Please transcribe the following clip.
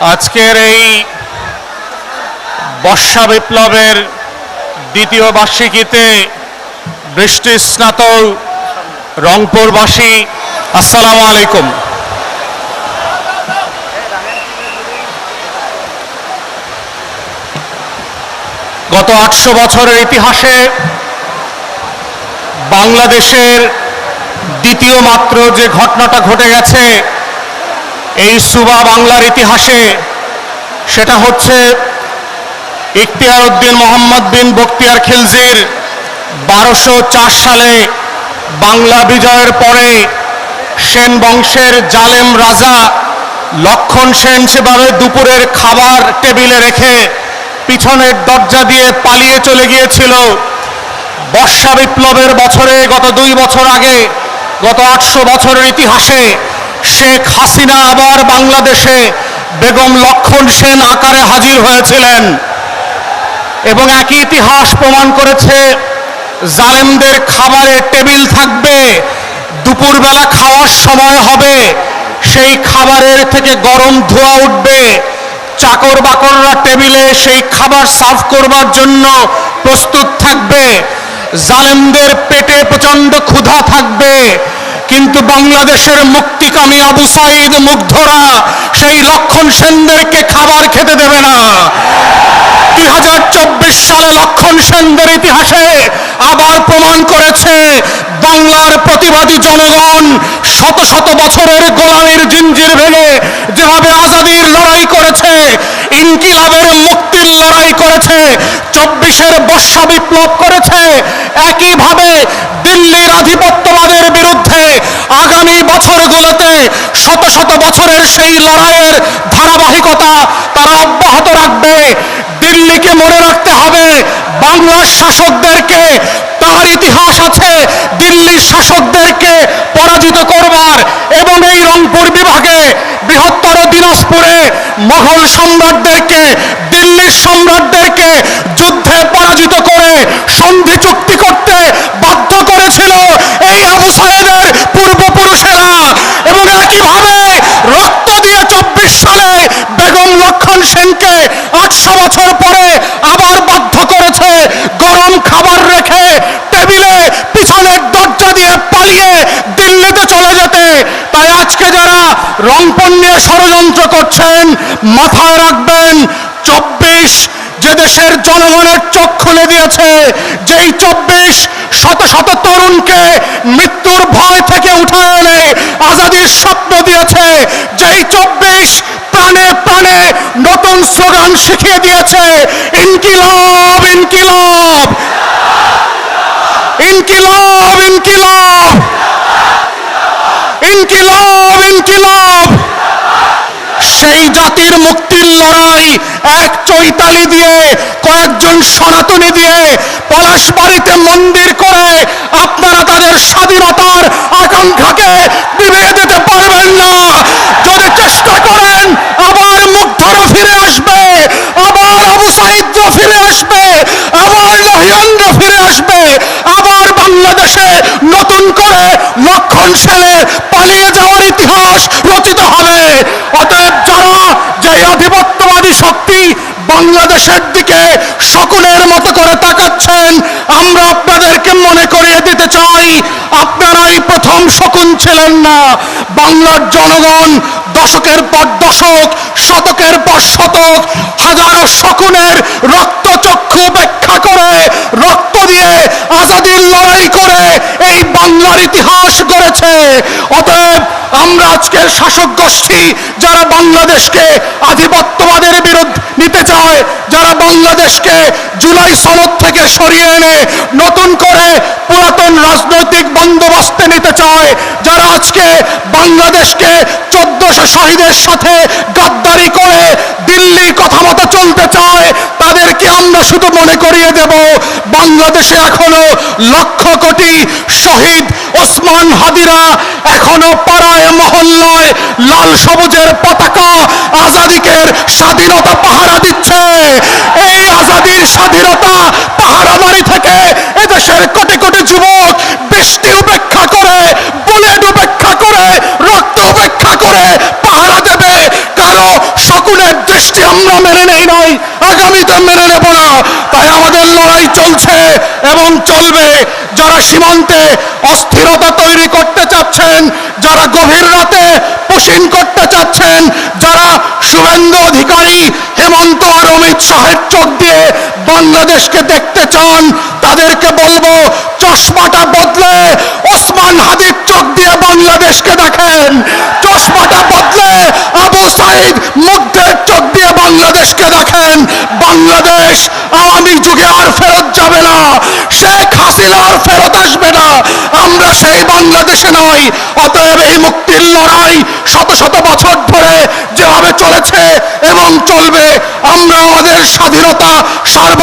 আজকের এই বর্ষা বিপ্লবের দ্বিতীয় বার্ষিকীতে বৃষ্টি স্নাত রংপুরবাসী আসসালামু আলাইকুম। গত ৮০০ বছরের ইতিহাসে বাংলাদেশের দ্বিতীয় মাত্র যে ঘটনাটা ঘটে গেছে এই সুবা বাংলার ইতিহাসে, সেটা হচ্ছে ইখতিয়ার উদ্দিন মোহাম্মদ বিন বখতিয়ার খিলজির ১২০৪ সালে বাংলা বিজয়ের পরে সেন বংশের জালেম রাজা লক্ষণ সেন সেভাবে দুপুরের খাবার টেবিলে রেখে পিছনের দরজা দিয়ে পালিয়ে চলে গিয়েছিল। বর্ষা বিপ্লবের বছরে গত ২ বছর আগে, গত ৮০০ বছরের ইতিহাসে শেখ হাসিনা আবার বাংলাদেশে বেগম লক্ষণ সেন আকারে হাজির হয়েছিলেন এবং একই ইতিহাস প্রমাণ করেছে জালেমদের খাবারের টেবিল থাকবে, দুপুরবেলা খাওয়ার সময় হবে, সেই খাবারের থেকে গরম ধোঁয়া উঠবে, চাকর বাকররা টেবিলে সেই খাবার সার্ভ করবার জন্য প্রস্তুত থাকবে, জালেমদের পেটে প্রচন্ড ক্ষুধা থাকবে, কিন্তু বাংলাদেশের মুক্তিকামী আবু সাইদ মুগ্ধরা সেই লক্ষণ সেনদেরকে খাবার খেতে দেবে না। ২০২৪ সালে লক্ষণ সেনদের ইতিহাসে আবার প্রমাণ করেছে বাংলার প্রতিবাদী জনগণ শত শত বছরের গোলামীর জিঞ্জির ভেঙে যেভাবে আজাদির লড়াই করেছে, ইনকিলাবের মুক্তির লড়াই করেছে, ২৪-এর বর্ষা বিপ্লব করেছে, একইভাবে দিল্লির আধিপত্যবাদের বিরুদ্ধে আগামী বছরগুলোতে শত শত বছরের সেই লড়াইয়ের ধারাবাহিকতা তারা অব্যাহত রাখবে। দিল্লিকে মনে রাখতে হবে বাংলার শাসকদেরকে তার ইতিহাস আছে দিল্লির শাসকদেরকে পরাজিত করবার, এবং এই রংপুর বিভাগে বৃহত্তর দিনাজপুরে মোগল সম্রাটদেরকে, দিল্লির সম্রাটদেরকে যুদ্ধে পরাজিত করে সন্ধি চুক্তি করতে বাধ্য করেছিল এই আবু সাইদের পূর্বপুরুষেরা, এবং একইভাবে রক্ত দিয়ে ২৪ সালে বেগম লক্ষণ সেনকে ৮০০ বছর পরে আবার বাধ্য করেছে গরম খাবার রেখে টেবিলে পিছনের দরজা দিয়ে পালিয়ে দিল্লিতে চলে যেতে। তাই আজকে যারা রংপুর নিয়ে ষড়যন্ত্র করছেন, মাথায় রাখবেন ২৪ যে দেশের জনগণের চোখ খুলে দিয়েছে, যেই ২৪ শত শত তরুণকে মৃত্যুর ভয় থেকে উঠে এনে আজাদির স্বপ্ন দিয়েছে, যেই ২৪ প্রাণে প্রাণে নতুন স্লোগান শিখিয়ে দিয়েছে ইনকিলাব ইনকিলাব ইনকিলাব ইনকিলাব ইনকিলাব ইনকিলাব। সেই জাতির মুক্তির লড়াই এক চৈতালি দিয়ে, কয়েকজন সনাতনী দিয়ে পলাশবাড়িতে মন্দির করে আপনারা তাদের স্বাধীনতার আকাঙ্ক্ষাকে নিভিয়ে দিতে পারবেন না। যদি চেষ্টা করেন আবার মুগ্ধরা ফিরে আসবে, আবার আবু সাইদরা ফিরে আসবে, আবার লাহিয়ানরা ফিরে আসবে, আবার বাংলাদেশে নতুন করে লক্ষণ সেনের পালিয়ে যাওয়ার ইতিহাস রচিত হবে। অতএব যারা যে আধিপত্যবাদী শক্তি বাংলাদেশের দিকে শকুনের মতো করে তাকাচ্ছেন, আমরা আপনাদেরকে মনে করিয়ে দিতে চাই আপনারাই প্রথম শকুন ছিলেন না। বাংলার জনগণ দশকের পর দশক, শতকের পর শতক হাজারো শকুনের রক্তচক্ষু উপেক্ষা করে, রক্ত দিয়ে আজাদির লড়াই করে এই বাংলার ইতিহাস গড়েছে। অতএব আমরা আজকের শাসক গোষ্ঠী যারা বাংলাদেশকে আধিপত্যবাদের বিরুদ্ধে নিতে চায়, যারা বাংলাদেশকে জুলাই সনদ থেকে সরিয়ে এনে নতুন করে পুরাতন রাজনৈতিক বন্দোবস্তে নিতে চায়, যারা আজকে বাংলাদেশকে ১৪০০ শহীদের সাথে গাদ্দারি করে দিল্লির কথা মতো চলতে চায়, তাদেরকে আমরা শুধু মনে করিয়ে দেব বাংলাদেশে এখনো লক্ষ কোটি শহীদ ওসমান হাদিরা এখনো পাড়ায় মহল্লায় লাল সবুজের পতাকা আজাদিকের স্বাধীনতা পাহারা দিচ্ছে। এই আজাদির স্বাধীনতা পাহারাদারি থেকে এদেশের কোটি কোটি যুবক বৃষ্টি উপেক্ষা করে, বুলেট উপেক্ষা করে, রক্ত উপেক্ষা করে পাহারা দেবে। কারো শকুনের এবং চলবে। যারা সীমান্তে অস্থিরতা তৈরি করতে চাচ্ছেন, যারা গভীর রাতে পুশিং করতে চাচ্ছেন, যারা শুভেন্দু অধিকারী, হেমন্ত আর অমিত শাহের চোখ দিয়ে বাংলাদেশকে দেখতে চান, তাদেরকে বলবো চশমাটা বদলে ওসমান হাদির চোখ দিয়ে বাংলাদেশকে দেখেন। চশমাটা বদলে আবু সাইদ মুগ্ধের চোখ দিয়ে বাংলাদেশকে দেখেন। বাংলাদেশ আওয়ামী যুগে আর ফেরত যাবে না, শেখ হাসিনা আর ফেরত আসবে না। আমরা সেই বাংলাদেশে নই। অতএব এই মুক্তির লড়াই শত শত বছর ধরে যেভাবে চলেছে এবং চলবে, আমরা আমাদের স্বাধীনতা সার্ব